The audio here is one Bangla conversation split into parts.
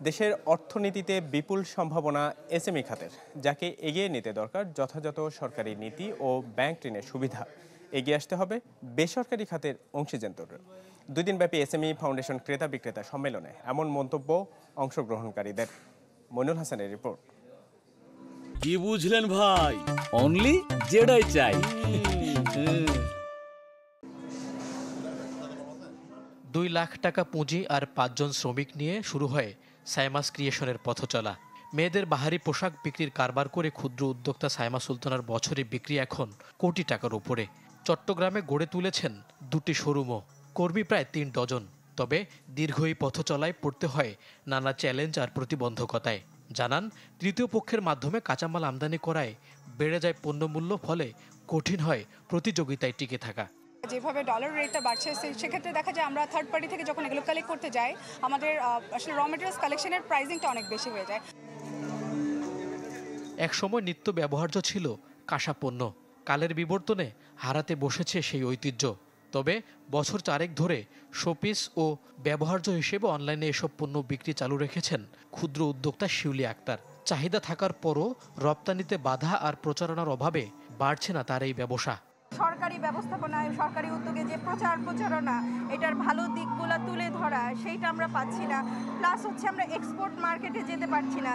দেশের অর্থনীতিতে বিপুল সম্ভাবনা এসএমই খাতের, যাকে এগিয়ে নিতে দরকার যথাযথ সরকারি নীতি ও ব্যাংক ঋণের সুবিধা। এগিয়ে আসতে হবে বেসরকারি খাতের অংশীদারদের। 2 দিনব্যাপী এসএমই ফাউন্ডেশন ক্রেতা বিক্রেতা সম্মেলনে এমন মন্তব্য অংশগ্রহণকারীদের। মইনুল হাসানের রিপোর্ট। কি বুঝলেন ভাই? অনলি যেটাই চাই। 2 লাখ টাকা পুঁজি আর 5 জন শ্রমিক নিয়ে শুরু হয় সাইমাস ক্রিয়েশনের পথচলা। মেয়েদের বাহারি পোশাক বিক্রির কারবার করে ক্ষুদ্র উদ্যোক্তা সাইমা সুলতানার বছরে বিক্রি এখন কোটি টাকার উপরে। চট্টগ্রামে গড়ে তুলেছেন 2টি শোরুমও, কর্মী প্রায় 3 ডজন। তবে দীর্ঘ এই পথচলায় পড়তে হয় নানা চ্যালেঞ্জ আর প্রতিবন্ধকতায়। জানান, তৃতীয় পক্ষের মাধ্যমে কাঁচামাল আমদানি করায় বেড়ে যায় পণ্যমূল্য, ফলে কঠিন হয় প্রতিযোগিতায় টিকে থাকা। যেভাবে ডলার রেটটা বাড়ছে সেক্ষেত্রে দেখা যায় আমরা থার্ড পার্টি থেকে যখন এগুলো কালেক্ট করতে যাই, আমাদের আসলে র মেটেরিয়ালস কালেকশনের প্রাইসিংটা অনেক বেশি হয়ে যায়। একসময় নিত্য ব্যবহার্য ছিল কাঁসা পণ্য, কালের বিবর্তনে হারাতে বসেছে সেই ঐতিহ্য। তবে বছর 4 ধরে শোপিস ও ব্যবহার্য হিসেবে অনলাইনে এসব পণ্য বিক্রি চালু রেখেছেন ক্ষুদ্র উদ্যোক্তা শিউলি আক্তার। চাহিদা থাকার পরও রপ্তানিতে বাধা আর প্রচারণার অভাবে বাড়ছে না তার এই ব্যবসা। সরকারি ব্যবস্থাপনায়, সরকারি উদ্যোগে যে প্রচারণা, এটার ভালো দিকগুলো তুলে ধরা, সেইটা আমরা পাচ্ছি না। প্লাস হচ্ছে আমরা এক্সপোর্ট মার্কেটে যেতে পারছি না।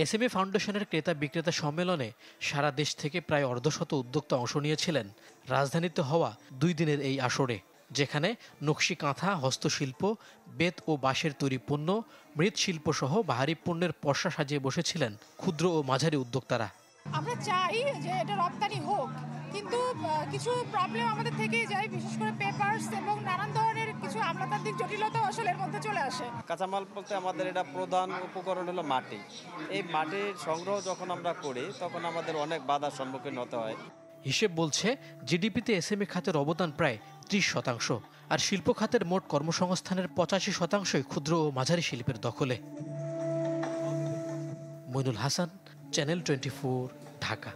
এসএমই ফাউন্ডেশনের ক্রেতা বিক্রেতা সম্মেলনে সারা দেশ থেকে প্রায় অর্ধশত উদ্যোক্তা অংশ নিয়েছিলেন। রাজধানীতে হওয়া 2 দিনের এই আসরে, যেখানে নকশি কাঁথা, হস্তশিল্প, বেত ও বাঁশের তৈরি পণ্য, মৃৎশিল্প সহ বাহারি পণ্যের পসরা সাজিয়ে বসেছিলেন ক্ষুদ্র ও মাঝারি উদ্যোক্তারা। আমরা চাই যে এটা রপ্তানি হোক, কিন্তু কিছু প্রবলেম আমাদের থেকেই যায়, বিশেষ করে পেপারস এবং নানান ধরনের কিছু আমলাতান্ত্রিক জটিলতা আসলে এর মধ্যে চলে আসে। কাঁচামাল বলতে আমাদের এটা প্রধান উপকরণ হলো মাটি। এই মাটির সংগ্রহ যখন আমরা করি তখন আমাদের অনেক বাধার সম্মুখীন হতে হয়। হিসেব বলছে জিডিপিতে এসএমই খাতের অবদান প্রায় 30%, আর শিল্প খাতের মোট কর্মসংস্থানের 85%ই ক্ষুদ্র ও মাঝারি শিল্পের দখলে। মইনুল হাসান, চ্যানেল 24, ঢাকা।